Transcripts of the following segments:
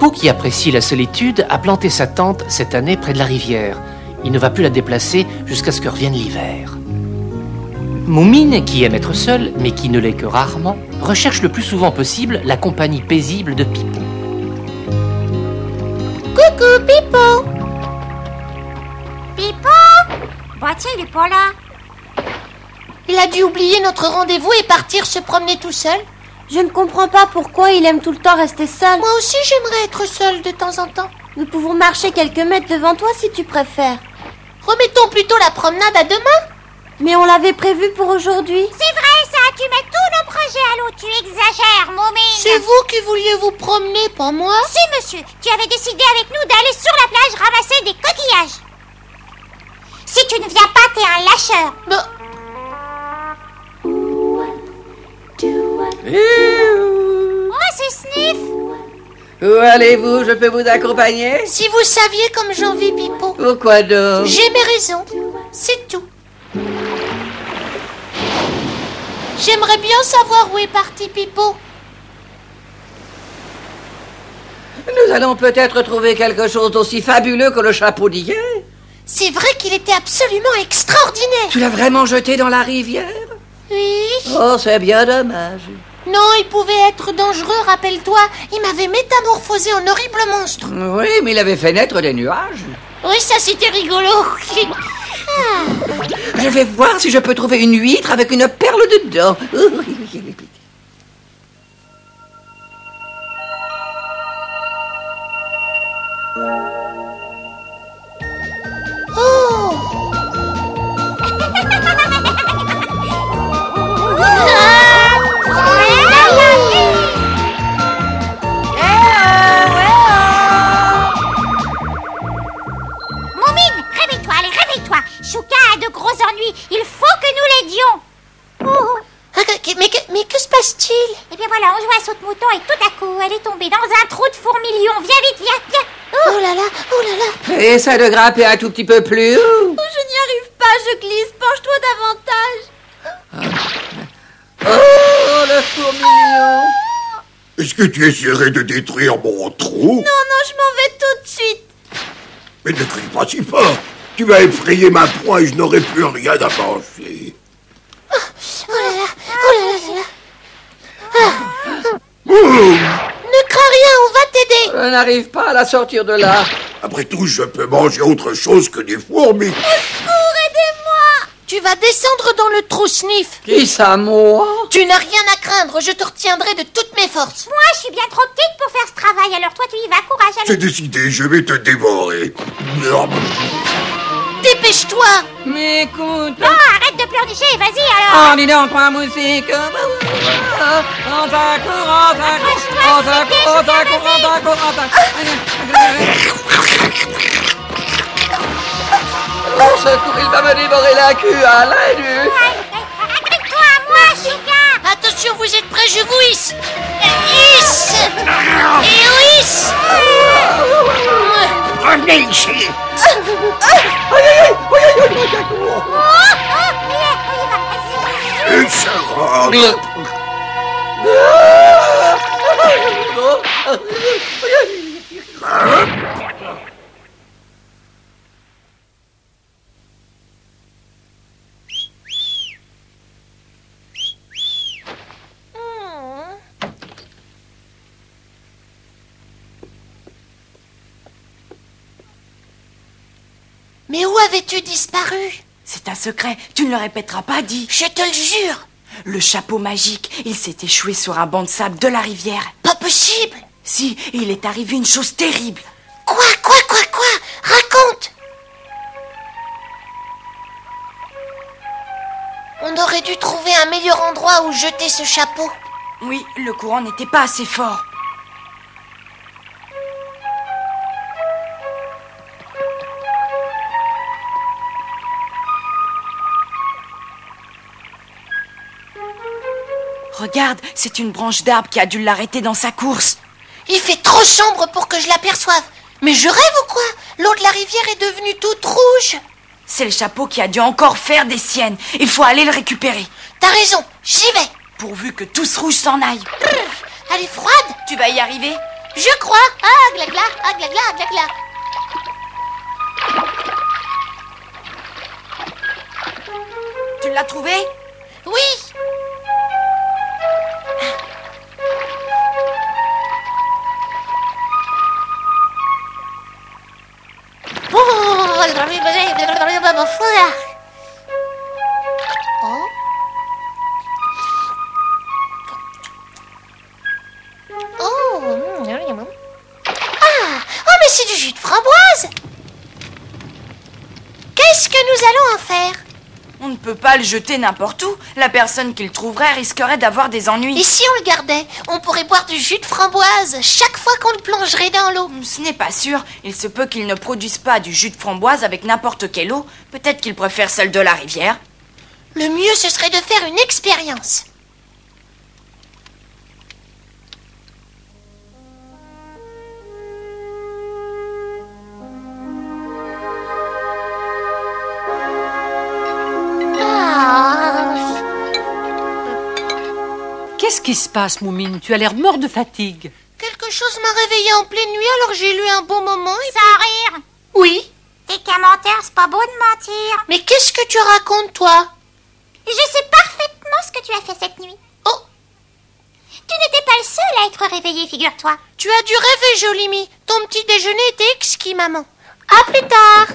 Pipo, qui apprécie la solitude, a planté sa tente cette année près de la rivière. Il ne va plus la déplacer jusqu'à ce que revienne l'hiver. Moumine, qui aime être seule, mais qui ne l'est que rarement, recherche le plus souvent possible la compagnie paisible de Pipo. Coucou, Pipo! Pipo? Bah tiens, il est pas là. Il a dû oublier notre rendez-vous et partir se promener tout seul. Je ne comprends pas pourquoi il aime tout le temps rester seul. Moi aussi, j'aimerais être seule de temps en temps. Nous pouvons marcher quelques mètres devant toi si tu préfères. Remettons plutôt la promenade à demain. Mais on l'avait prévu pour aujourd'hui. C'est vrai ça, tu mets tous nos projets à l'eau, tu exagères, Moumine. C'est vous qui vouliez vous promener, pas moi. Si, monsieur, tu avais décidé avec nous d'aller sur la plage ramasser des coquillages. Si tu ne viens pas, t'es un lâcheur. Bah... Moi, c'est Sniff. Où allez-vous? Je peux vous accompagner? Si vous saviez comme j'en vis, Pipo. Pourquoi donc? J'ai mes raisons, c'est tout. J'aimerais bien savoir où est parti Pipo. Nous allons peut-être trouver quelque chose d'aussi fabuleux que le chapeau d'hier. C'est vrai qu'il était absolument extraordinaire. Tu l'as vraiment jeté dans la rivière? Oui. Oh, c'est bien dommage. Non, il pouvait être dangereux, rappelle-toi. Il m'avait métamorphosé en horrible monstre. Oui, mais il avait fait naître des nuages. Oui, ça c'était rigolo. Je vais voir si je peux trouver une huître avec une perle dedans. Oh. Moumine, réveille-toi, allez, réveille-toi. Chouka a de gros ennuis, il faut que nous l'aidions. Oh. Mais que se passe-t-il? Eh bien voilà, on jouait à saute-mouton et tout à coup, elle est tombée dans un trou de fourmilion. Viens vite, viens, viens. Oh là là, oh là là. Essaie de grimper un tout petit peu plus haut. Je n'y arrive pas, je glisse. Penche-toi davantage. Oh, le fourmilion. Est-ce que tu essaierais de détruire mon trou? Non, je m'en vais tout de suite. Mais ne crie pas si fort. Tu vas effrayer ma proie et je n'aurai plus rien à manger. Oh là là, oh là là là. Oh, Ne crains rien, on va t'aider. Je n'arrive pas à la sortir de là. après tout, je peux manger autre chose que des fourmis. Aidez-moi. Tu vas descendre dans le trou, Sniff. Qui ça, moi? Tu n'as rien à craindre, je te retiendrai de toutes mes forces. Moi, je suis bien trop petite pour faire ce travail, alors toi, tu y vas, courage. C'est Allez. décidé, je vais te dévorer. Dépêche-toi. Mais écoute... Non, arrête de pleurnicher, vas-y alors. Oh, dis donc, toi, musique. On t'accourt. Au secours, il va me dévorer la queue à l'aide. Agrippe-toi à moi, Chouka. Attention, vous êtes prêts, je vous hisse. Hisse. Et hisse. Revenez ici. Et ça rentre. Mais où avais-tu disparu? C'est un secret, tu ne le répéteras pas, dis. Je te le jure. Le chapeau magique, il s'est échoué sur un banc de sable de la rivière. Pas possible. Si, il est arrivé une chose terrible. Quoi? Raconte. On aurait dû trouver un meilleur endroit où jeter ce chapeau. Oui, le courant n'était pas assez fort. Regarde, c'est une branche d'arbre qui a dû l'arrêter dans sa course. Il fait trop sombre pour que je l'aperçoive. Mais je rêve ou quoi? L'eau de la rivière est devenue toute rouge. C'est le chapeau qui a dû encore faire des siennes. Il faut aller le récupérer. T'as raison, j'y vais. Pourvu que tout ce rouge s'en aille. Elle est froide. Tu vas y arriver? Je crois. Ah, glagla, ah, glagla, glagla. Tu l'as trouvé? Oui. Oh, mais c'est du jus de framboise. Qu'est-ce que nous allons en faire? On ne peut pas le jeter n'importe où. La personne qui le trouverait risquerait d'avoir des ennuis. Et si on le gardait? On pourrait boire du jus de framboise chaque fois qu'on le plongerait dans l'eau. Ce n'est pas sûr. Il se peut qu'il ne produise pas du jus de framboise avec n'importe quelle eau. Peut-être qu'il préfère celle de la rivière. Le mieux, ce serait de faire une expérience. Qu'est-ce qui se passe, Moumine? Tu as l'air mort de fatigue. Quelque chose m'a réveillée en pleine nuit, alors j'ai lu un bon moment et... Sans rire. Oui. T'es qu'un menteur, c'est pas beau de mentir. Mais qu'est-ce que tu racontes, toi? Je sais parfaitement ce que tu as fait cette nuit. Oh, Tu n'étais pas le seul à être réveillé, figure-toi. tu as dû rêver, Jolimi. Ton petit déjeuner était exquis, maman. À plus tard.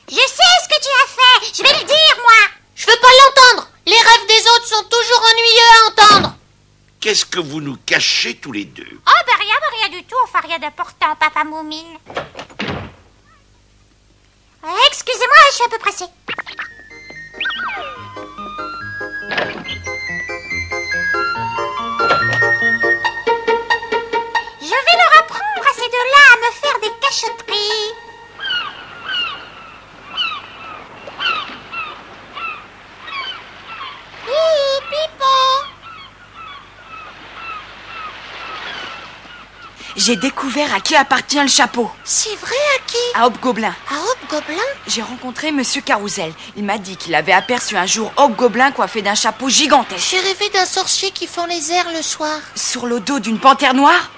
Je sais ce que tu as fait. Je vais le dire, moi. Je veux pas l'entendre. Les rêves des autres sont toujours ennuyeux à entendre. Qu'est-ce que vous nous cachez tous les deux? Oh, rien du tout. Enfin, rien d'important, papa Moumine. Excusez-moi, je suis un peu pressée. Je vais leur apprendre à ces deux-là à me faire des cachotteries. Pipo. J'ai découvert à qui appartient le chapeau. C'est vrai, à qui? À Hobgoblin. À Hobgoblin? J'ai rencontré Monsieur Carousel. Il m'a dit qu'il avait aperçu un jour Hobgoblin coiffé d'un chapeau gigantesque. J'ai rêvé d'un sorcier qui fend les airs le soir. Sur le dos d'une panthère noire.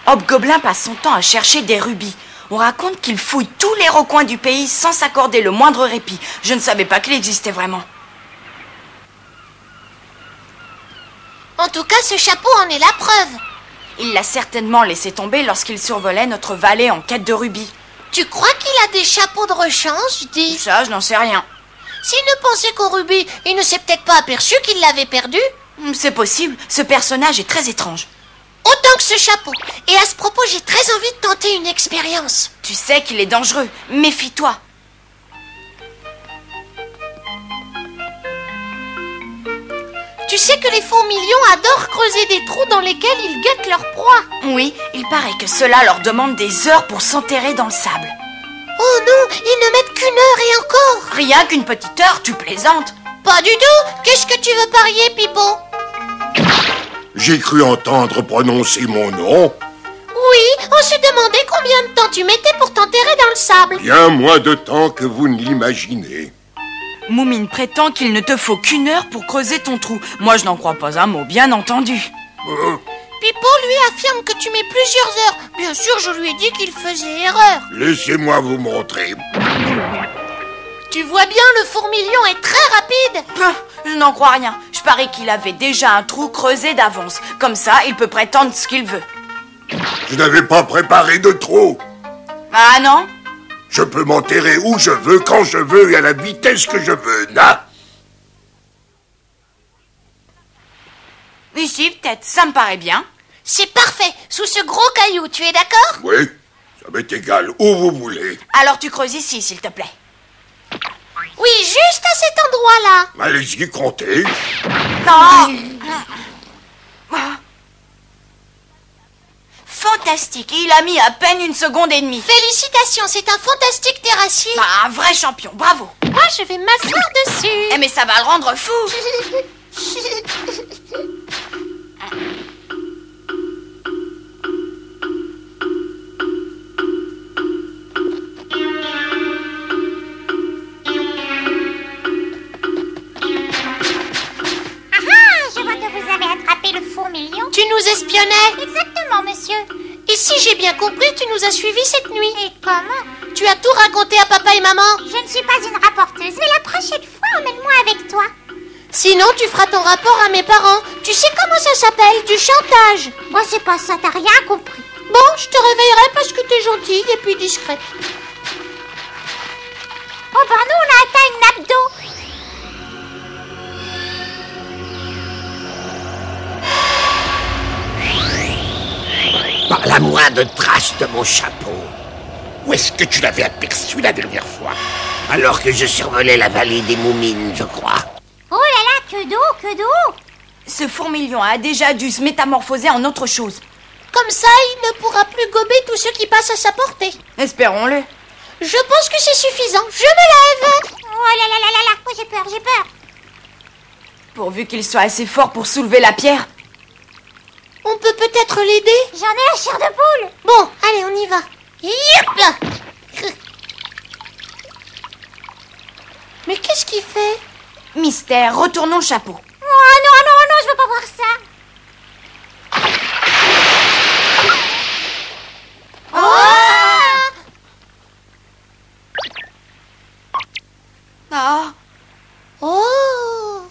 Hobgoblin passe son temps à chercher des rubis. On raconte qu'il fouille tous les recoins du pays sans s'accorder le moindre répit. Je ne savais pas qu'il existait vraiment. En tout cas, ce chapeau en est la preuve. Il l'a certainement laissé tomber lorsqu'il survolait notre vallée en quête de rubis. Tu crois qu'il a des chapeaux de rechange, dis? Ça, je n'en sais rien. S'il ne pensait qu'au rubis, il ne s'est peut-être pas aperçu qu'il l'avait perdu. C'est possible. Ce personnage est très étrange. Autant que ce chapeau. Et à ce propos, j'ai très envie de tenter une expérience. Tu sais qu'il est dangereux. Méfie-toi. Tu sais que les fourmilions adorent creuser des trous dans lesquels ils guettent leur proie. Oui, il paraît que cela leur demande des heures pour s'enterrer dans le sable. Oh non, ils ne mettent qu'une heure et encore. Rien qu'une petite heure, tu plaisantes. Pas du tout. Qu'est-ce que tu veux parier, Pipo? J'ai cru entendre prononcer mon nom. Oui, on se demandait combien de temps tu mettais pour t'enterrer dans le sable. Bien moins de temps que vous ne l'imaginez. Moumine prétend qu'il ne te faut qu'une heure pour creuser ton trou. Moi, je n'en crois pas un mot, bien entendu. Pipo, lui, affirme que tu mets plusieurs heures. Bien sûr, je lui ai dit qu'il faisait erreur. Laissez-moi vous montrer. Tu vois bien, le fourmilion est très rapide. Je n'en crois rien. Je parie qu'il avait déjà un trou creusé d'avance. Comme ça, il peut prétendre ce qu'il veut. Je n'avais pas préparé de trou. Ah non? Je peux m'enterrer où je veux, quand je veux et à la vitesse que je veux, là. Ici, peut-être. Ça me paraît bien. C'est parfait. Sous ce gros caillou, tu es d'accord? Oui, ça m'est égal, où vous voulez. Alors tu creuses ici, s'il te plaît. Oui, juste à cet endroit-là. Allez-y, comptez. Non. Fantastique. Il a mis à peine 1 seconde et demie. Félicitations, c'est un fantastique terrassier. Un vrai champion. Bravo. Moi, je vais m'asseoir dessus. Eh mais ça va le rendre fou. Je vois que vous avez attrapé le fourmilion. Tu nous espies Et si j'ai bien compris, tu nous as suivis cette nuit. Et comment? Tu as tout raconté à papa et maman. Je ne suis pas une rapporteuse, mais la prochaine fois, emmène-moi avec toi. Sinon, tu feras ton rapport à mes parents. Tu sais comment ça s'appelle? Du chantage. Bon, c'est pas ça, t'as rien compris. Bon, je te réveillerai parce que t'es gentille et puis discrète. Oh ben nous, on a atteint une nappe d'eau. Pas la moindre trace de mon chapeau. Où est-ce que tu l'avais aperçu la dernière fois? Alors que je survolais la vallée des Moumines, je crois. Oh là là, que d'eau, que d'eau. Ce fourmilion a déjà dû se métamorphoser en autre chose. Comme ça, il ne pourra plus gober tous ceux qui passent à sa portée. Espérons-le. Je pense que c'est suffisant. Je me lève. Oh là là là là là, oh, j'ai peur, j'ai peur. Pourvu qu'il soit assez fort pour soulever la pierre. On peut peut-être l'aider? J'en ai la chair de poule. Bon, allez, on y va. Yep là. Mais qu'est-ce qu'il fait? Mystère, retournons au chapeau. Oh non, non, non, je veux pas voir ça. Ah, Oh.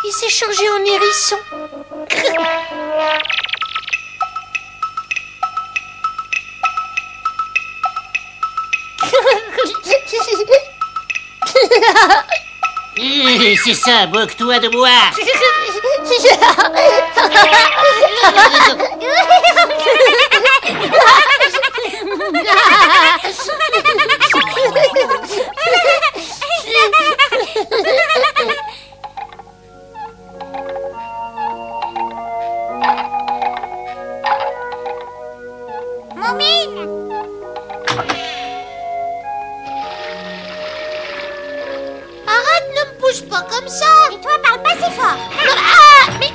Il s'est changé en hérisson. C'est ça, boque-toi de boire. Moumine. Arrête, ne me pousse pas comme ça. Et toi, parle pas si fort. Ah, mais...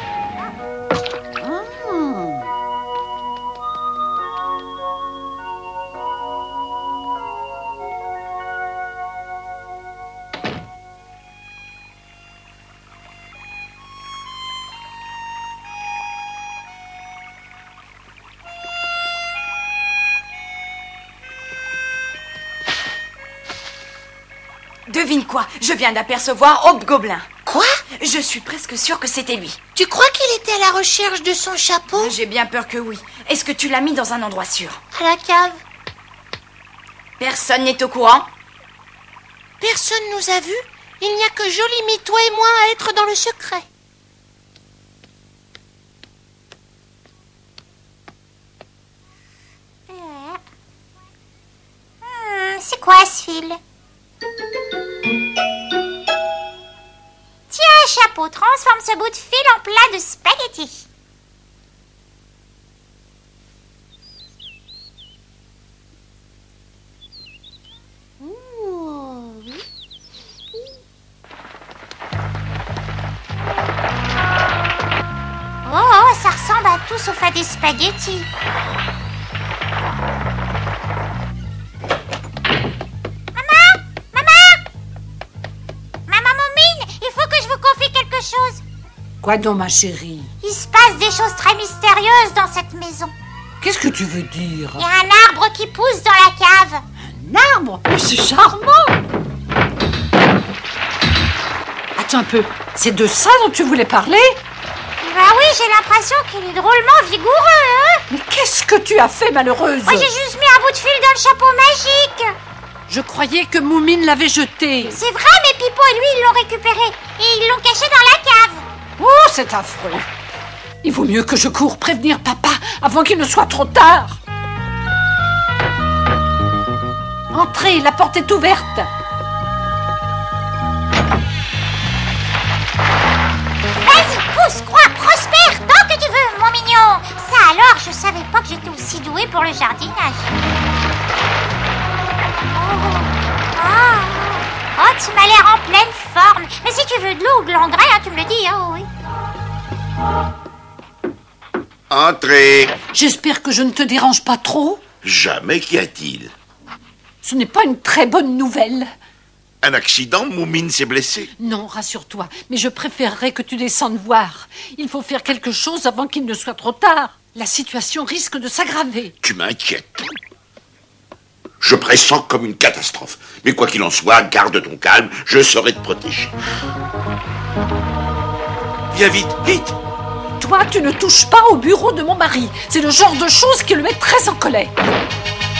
devine quoi? Je viens d'apercevoir Hobgoblin. Quoi? Je suis presque sûre que c'était lui. Tu crois qu'il était à la recherche de son chapeau? J'ai bien peur que oui. Est-ce que tu l'as mis dans un endroit sûr? À la cave. Personne n'est au courant? Personne nous a vus. Il n'y a que Jolimie, toi et moi, à être dans le secret. C'est quoi ce fil? Tiens, un chapeau, transforme ce bout de fil en plat de spaghettis. Oh, ça ressemble à tout sauf à des spaghettis. Quoi donc, ma chérie? Il se passe des choses très mystérieuses dans cette maison. Qu'est-ce que tu veux dire? Il y a un arbre qui pousse dans la cave. Un arbre? C'est charmant! Attends un peu, c'est de ça dont tu voulais parler? Bah oui, j'ai l'impression qu'il est drôlement vigoureux, hein? Mais qu'est-ce que tu as fait, malheureuse? Moi, j'ai juste mis un bout de fil dans le chapeau magique. Je croyais que Moumine l'avait jeté. C'est vrai, mais Pipo et lui, ils l'ont récupéré. Et ils l'ont caché dans la cave. Oh, c'est affreux. Il vaut mieux que je cours prévenir papa avant qu'il ne soit trop tard. Entrez, la porte est ouverte. Vas-y, pousse, crois, prospère, tant que tu veux, mon mignon. Ça alors, je savais pas que j'étais aussi douée pour le jardinage. Oh, tu m'as l'air en pleine forme. Mais si tu veux de l'eau ou de l'engrais, hein, tu me le dis, hein, oui. Entrez. J'espère que je ne te dérange pas trop. Jamais, qu'y a-t-il? Ce n'est pas une très bonne nouvelle. Un accident, Moumine s'est blessée. Non, rassure-toi, mais je préférerais que tu descendes voir. Il faut faire quelque chose avant qu'il ne soit trop tard. La situation risque de s'aggraver. Tu m'inquiètes. Je pressens comme une catastrophe. Mais quoi qu'il en soit, garde ton calme, je saurai te protéger. Viens vite, vite! Toi, tu ne touches pas au bureau de mon mari. C'est le genre de choses qui le met très en colère.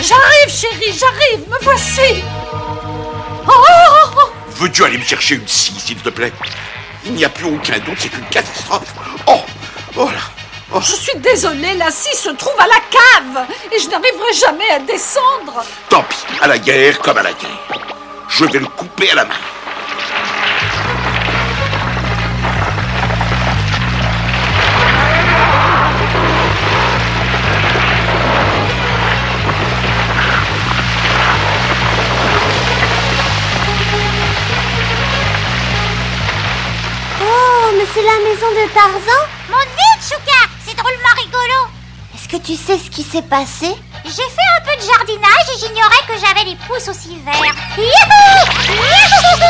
J'arrive, chérie, j'arrive, me voici. Oh! Veux-tu aller me chercher une scie, s'il te plaît? Il n'y a plus aucun doute, c'est une catastrophe. Oh! Oh là! Oh. Je suis désolée, la scie se trouve à la cave et je n'arriverai jamais à descendre. Tant pis, à la guerre comme à la guerre. Je vais le couper à la main. Oh, mais c'est la maison de Tarzan? Mon Dieu, Chouka, c'est drôlement rigolo. Est-ce que tu sais ce qui s'est passé? J'ai fait un peu de jardinage et j'ignorais que j'avais les pouces aussi verts. Youhou! Youhou!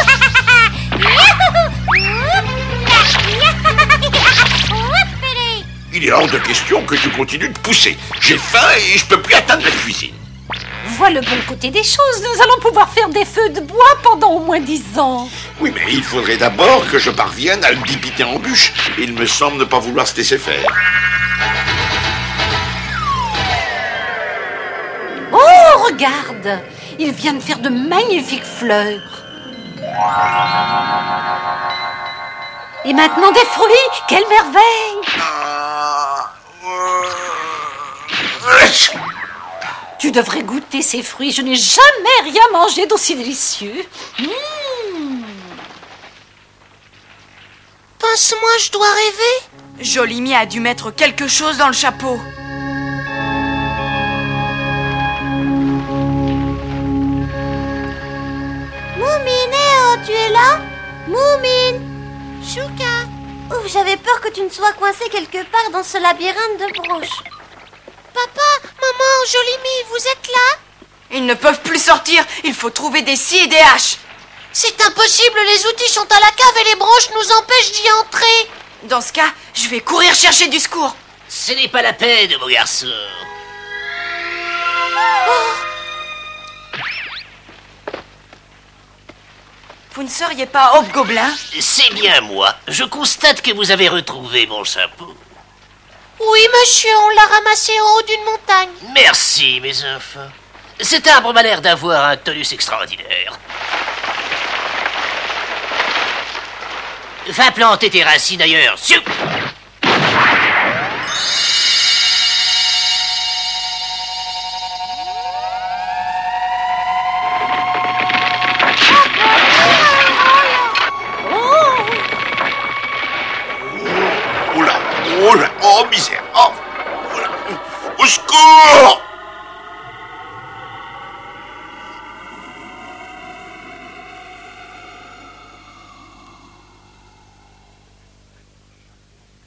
Il est hors de question que tu continues de pousser. J'ai faim et je peux plus atteindre la cuisine. Vois le bon côté des choses, nous allons pouvoir faire des feux de bois pendant au moins 10 ans. Oui, mais il faudrait d'abord que je parvienne à le débiter en bûche. Il me semble ne pas vouloir se laisser faire. Oh, regarde, il vient de faire de magnifiques fleurs. Et maintenant des fruits, quelle merveille! Tu devrais goûter ces fruits, je n'ai jamais rien mangé d'aussi délicieux. Pense-moi, je dois rêver. Jolimi a dû mettre quelque chose dans le chapeau. Moumine, oh, tu es là? Moumine! Chouka! Ouf, j'avais peur que tu ne sois coincée quelque part dans ce labyrinthe de broches. Papa, maman, Jolimi, vous êtes là? Ils ne peuvent plus sortir, il faut trouver des scies et des haches. C'est impossible, les outils sont à la cave et les branches nous empêchent d'y entrer. Dans ce cas, je vais courir chercher du secours. Ce n'est pas la peine, mon garçon. Vous ne seriez pas Hobgoblin? C'est bien moi. Je constate que vous avez retrouvé mon chapeau. Oui, monsieur, on l'a ramassé au haut d'une montagne. Merci, mes enfants. Cet arbre m'a l'air d'avoir un tonus extraordinaire. Va planter tes racines ailleurs. Siou! Oh là, oh misère, oh là, au secours!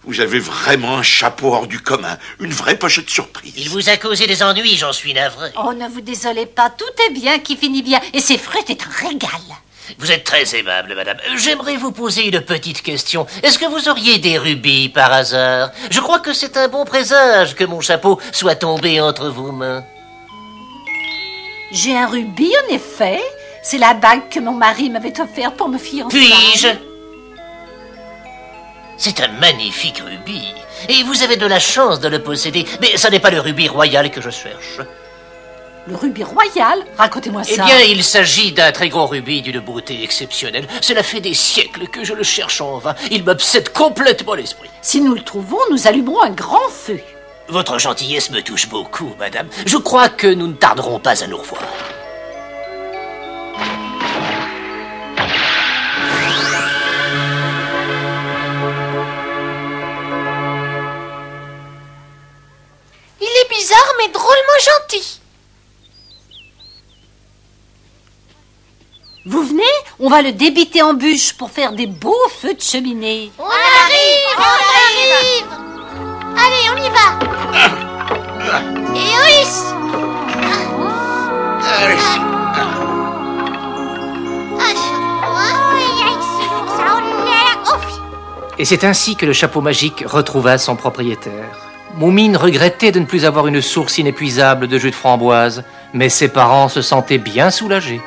Vous avez vraiment un chapeau hors du commun, une vraie pochette surprise. Il vous a causé des ennuis, j'en suis navré. Oh, ne vous désolez pas, tout est bien qui finit bien. Et ces fruits, c'est un régal. Vous êtes très aimable, madame. J'aimerais vous poser une petite question. Est-ce que vous auriez des rubis par hasard? Je crois que c'est un bon présage que mon chapeau soit tombé entre vos mains. J'ai un rubis, en effet. C'est la bague que mon mari m'avait offerte pour me fiancer. Puis-je? C'est un magnifique rubis. Et vous avez de la chance de le posséder. Mais ce n'est pas le rubis royal que je cherche. Le rubis royal? Racontez-moi ça. Eh bien, il s'agit d'un très gros rubis d'une beauté exceptionnelle. Cela fait des siècles que je le cherche en vain. Il m'obsède complètement l'esprit. Si nous le trouvons, nous allumerons un grand feu. Votre gentillesse me touche beaucoup, madame. Je crois que nous ne tarderons pas à nous revoir. Il est bizarre, mais drôlement gentil. Vous venez? On va le débiter en bûche pour faire des beaux feux de cheminée. On arrive. Allez, on y va. Eoïs. Ah, Et c'est ainsi que le chapeau magique retrouva son propriétaire. Moumine regrettait de ne plus avoir une source inépuisable de jus de framboise, mais ses parents se sentaient bien soulagés.